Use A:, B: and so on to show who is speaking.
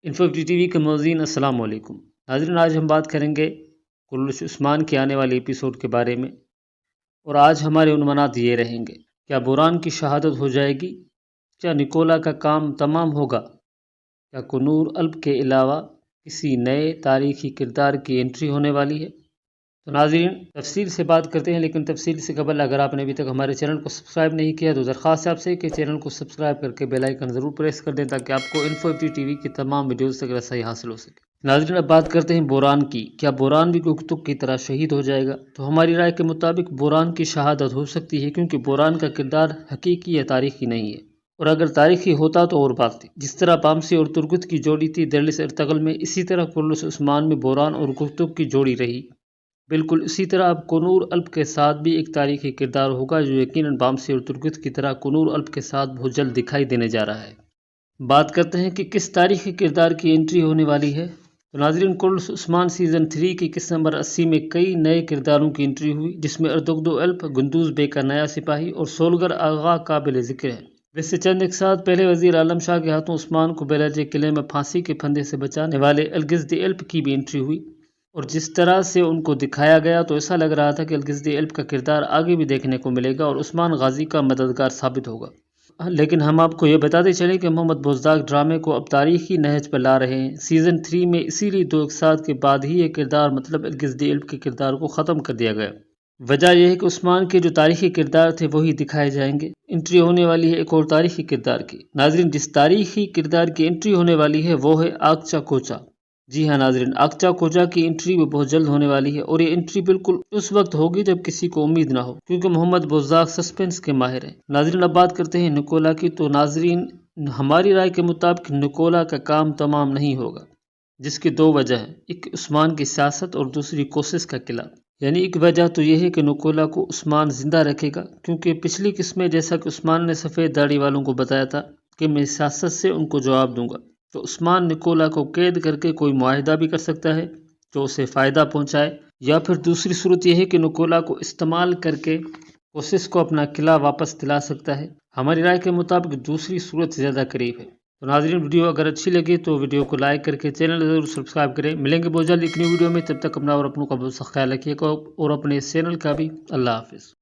A: Info T V کے ناظرین السلام علیکم۔ ناظرین، آج ہم بات کریں گے کلش عثمان کے آنے والے ایپیسوڈ کے بارے میں، اور آج ہمارے عنوانات یہ رہیں گے: کیا بوران کی شہادت ہو جائے گی؟ کیا نکولا کا کام تمام ہوگا؟ کیا کنور الب کے علاوہ کسی نئے تاریخی کردار کی انٹری ہونے والی ہے؟ تو ناظرین، تفصیل سے بات کرتے ہیں، لیکن تفصیل سے قبل اگر آپ نے ابھی تک ہمارے چینل کو سبسکرائب نہیں کیا تو درخواست ہے آپ سے کہ چینل کو سبسکرائب کر کے بیل آئیکن ضرور پریس کر دیں تاکہ آپ کو انفو ٹی وی کی تمام ویڈیوز تک رسائی حاصل ہو سکے۔ ناظرین، اب بات کرتے ہیں بوران کی۔ کیا بوران بھی گفتگو کی طرح شہید ہو جائے گا؟ تو ہماری رائے کے مطابق بوران کی شہادت ہو سکتی ہے، کیونکہ بوران کا کردار حقیقی یا تاریخی نہیں ہے، اور اگر تاریخی ہوتا تو اور بات تھی۔ جس طرح بامسی اور ترگت کی جوڑی تھی دہلس ارطغرل میں، اسی طرح کلش عثمان میں بوران اور گفتگو کی جوڑی رہی۔ بالکل اسی طرح اب کنور الب کے ساتھ بھی ایک تاریخی کردار ہوگا، جو یقیناً بامسی اور ترگت کی طرح کنور الب کے ساتھ بہت جلد دکھائی دینے جا رہا ہے۔ بات کرتے ہیں کہ کس تاریخی کردار کی انٹری ہونے والی ہے۔ تو ناظرین، کلش عثمان سیزن 3 کی قسط نمبر 80 میں کئی نئے کرداروں کی انٹری ہوئی، جس میں اردوگدو الب، گندوز بے کا نیا سپاہی اور سولگر آغا قابل ذکر ہے۔ ویسے چند ایک ساتھ پہلے وزیر عالم شاہ کے ہاتھوں عثمان کو بیراج قلعے میں پھانسی کے پھندے سے بچانے والے الگزد الب کی بھی انٹری ہوئی، اور جس طرح سے ان کو دکھایا گیا تو ایسا لگ رہا تھا کہ الگزد الب کا کردار آگے بھی دیکھنے کو ملے گا اور عثمان غازی کا مددگار ثابت ہوگا۔ لیکن ہم آپ کو یہ بتاتے چلیں کہ محمد بزدار ڈرامے کو اب تاریخی نہج پر لا رہے ہیں سیزن 3 میں، اسی لیے 2 اقساط کے بعد ہی یہ کردار مطلب الگزد الب کے کردار کو ختم کر دیا گیا۔ وجہ یہ ہے کہ عثمان کے جو تاریخی کردار تھے وہی دکھائے جائیں گے۔ انٹری ہونے والی ہے ایک اور تاریخی کردار کی۔ ناظرین، جس تاریخی کردار کی انٹری ہونے والی ہے وہ ہے آگچا کوچا۔ جی ہاں ناظرین، آگچا کوچا کی انٹری بھی بہت جلد ہونے والی ہے، اور یہ انٹری بالکل اس وقت ہوگی جب کسی کو امید نہ ہو، کیونکہ محمد بزدار سسپنس کے ماہر ہیں۔ ناظرین، اب بات کرتے ہیں نکولا کی۔ تو ناظرین، ہماری رائے کے مطابق نکولا کا کام تمام نہیں ہوگا، جس کی 2 وجہ ہیں: ایک عثمان کی سیاست اور دوسری کوسس کا قلعہ۔ یعنی ایک وجہ تو یہ ہے کہ نکولا کو عثمان زندہ رکھے گا، کیونکہ پچھلی قسط میں جیسا کہ عثمان نے سفید داڑھی والوں کو بتایا تھا کہ میں سیاست سے ان کو جواب دوں گا، تو عثمان نکولا کو قید کر کے کوئی معاہدہ بھی کر سکتا ہے جو اسے فائدہ پہنچائے، یا پھر دوسری صورت یہ ہے کہ نکولا کو استعمال کر کے کوسس کو اپنا قلعہ واپس دلا سکتا ہے۔ ہماری رائے کے مطابق دوسری صورت زیادہ قریب ہے۔ تو ناظرین، ویڈیو اگر اچھی لگے تو ویڈیو کو لائک کر کے چینل ضرور سبسکرائب کریں۔ ملیں گے بہت جلد ایک نئی ویڈیو میں، تب تک اپنا اور اپنوں کا بہت سا خیال رکھیے گا، اور اپنے اس چینل کا بھی۔ اللہ حافظ۔